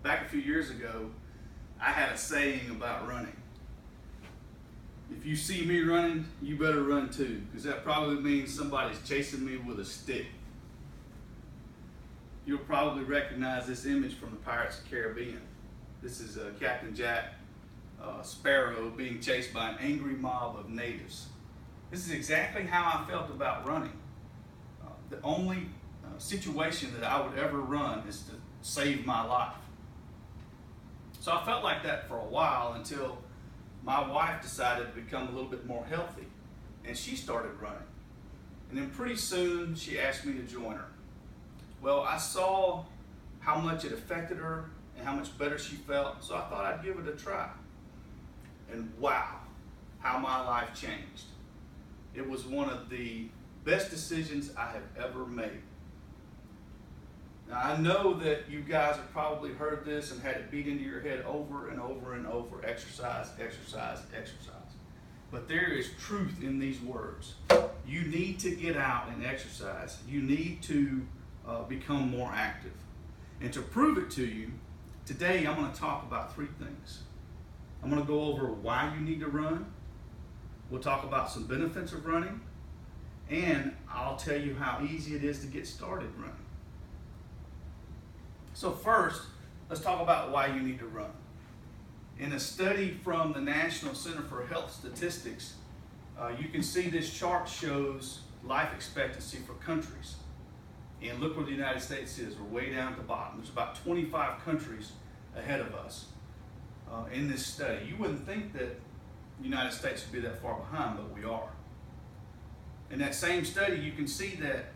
Back a few years ago, I had a saying about running. If you see me running, you better run too, because that probably means somebody's chasing me with a stick. You'll probably recognize this image from the Pirates of the Caribbean. This is Captain Jack Sparrow being chased by an angry mob of natives. This is exactly how I felt about running. The only situation that I would ever run is to save my life. So I felt like that for a while until my wife decided to become a little bit more healthy, and she started running. And then pretty soon she asked me to join her. Well, I saw how much it affected her and how much better she felt, so I thought I'd give it a try. And wow, how my life changed. It was one of the best decisions I have ever made. Now, I know that you guys have probably heard this and had it beat into your head over and over and over: exercise, exercise, exercise. But there is truth in these words. You need to get out and exercise. You need to become more active. And to prove it to you, today I'm going to talk about three things. I'm going to go over why you need to run. We'll talk about some benefits of running. And I'll tell you how easy it is to get started running. So first, let's talk about why you need to run. In a study from the National Center for Health Statistics, you can see this chart shows life expectancy for countries. And look where the United States is. We're way down at the bottom. There's about 25 countries ahead of us in this study. You wouldn't think that the United States would be that far behind, but we are. In that same study, you can see that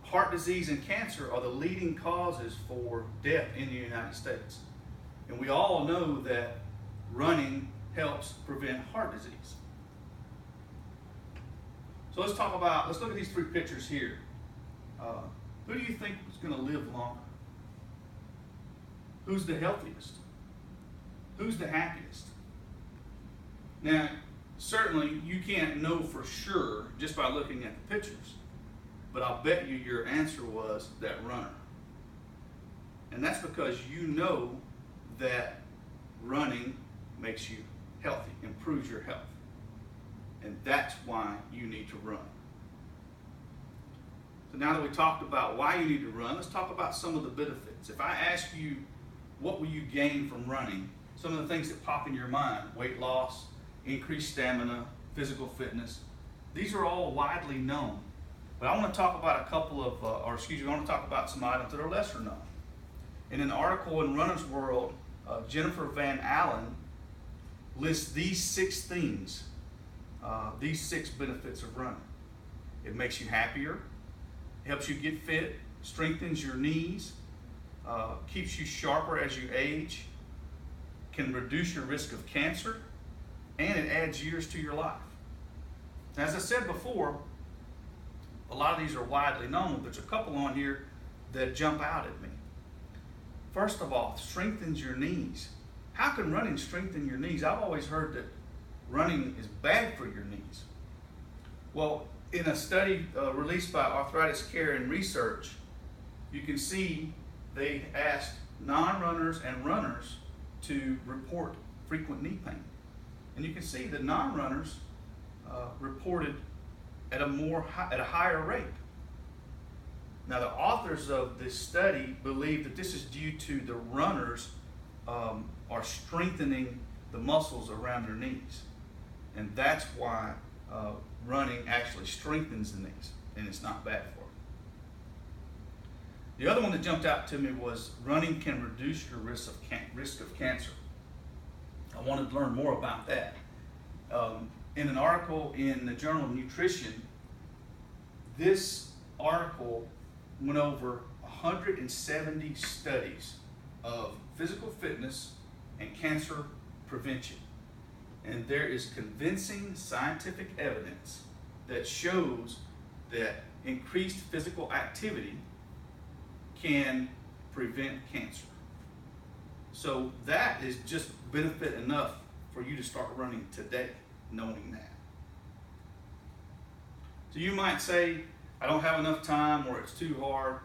heart disease and cancer are the leading causes for death in the United States. And we all know that running helps prevent heart disease. So let's look at these three pictures here. Who do you think is going to live longer? Who's the healthiest? Who's the happiest? Now, certainly you can't know for sure just by looking at the pictures, but I'll bet you your answer was that runner. And that's because you know that running makes you healthy, improves your health. And that's why you need to run. So now that we talked about why you need to run, let's talk about some of the benefits. If I ask you, what will you gain from running? Some of the things that pop in your mind: weight loss, increased stamina, physical fitness. These are all widely known. But I want to talk about I want to talk about some items that are lesser known. In an article in Runner's World, Jennifer Van Allen lists these 6 things, these 6 benefits of running. It makes you happier, helps you get fit, strengthens your knees, keeps you sharper as you age, can reduce your risk of cancer, and it adds years to your life. As I said before, a lot of these are widely known, but there's a couple on here that jump out at me. First of all, strengthens your knees. How can running strengthen your knees? I've always heard that running is bad for your knees. Well, in a study released by Arthritis Care and Research, you can see they asked non-runners and runners to report frequent knee pain. And you can see the non-runners reported at a higher rate. Now, the authors of this study believe that this is due to the runners are strengthening the muscles around their knees. And that's why running actually strengthens the knees, and it's not bad for them. The other one that jumped out to me was running can reduce your risk of cancer. I wanted to learn more about that. In an article in the Journal of Nutrition, this article went over 170 studies of physical fitness and cancer prevention. And there is convincing scientific evidence that shows that increased physical activity can prevent cancer. So that is just benefit enough for you to start running today, knowing that. So you might say, I don't have enough time or it's too hard,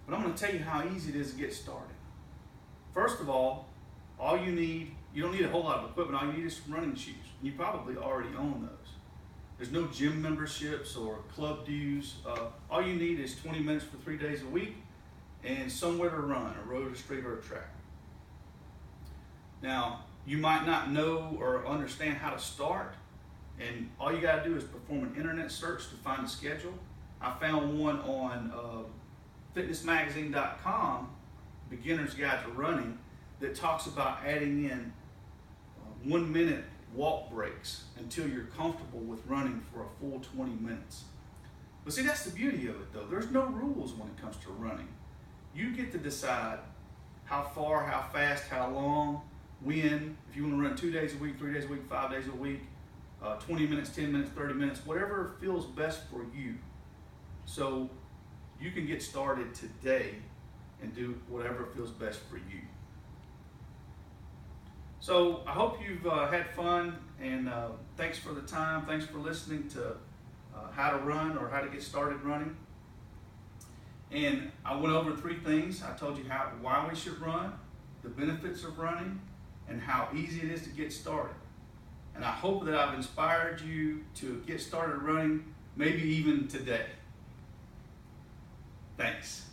but I'm going to tell you how easy it is to get started. First of all you don't need a whole lot of equipment. All you need is some running shoes. You probably already own those. There's no gym memberships or club dues. All you need is 20 minutes for 3 days a week and somewhere to run, a road, a street, or a track. Now, you might not know or understand how to start, and all you got to do is perform an internet search to find a schedule. I found one on fitnessmagazine.com, Beginner's Guide to Running, that talks about adding in 1 minute walk breaks until you're comfortable with running for a full 20 minutes. But see, that's the beauty of it though. There's no rules when it comes to running. You get to decide how far, how fast, how long, when, if you want to run 2 days a week, 3 days a week, 5 days a week, 20 minutes, 10 minutes, 30 minutes, whatever feels best for you. So you can get started today and do whatever feels best for you. So I hope you've had fun, and thanks for the time. Thanks for listening to how to run or how to get started running. And I went over 3 things. I told you why we should run, the benefits of running, and how easy it is to get started. And I hope that I've inspired you to get started running, maybe even today. Thanks.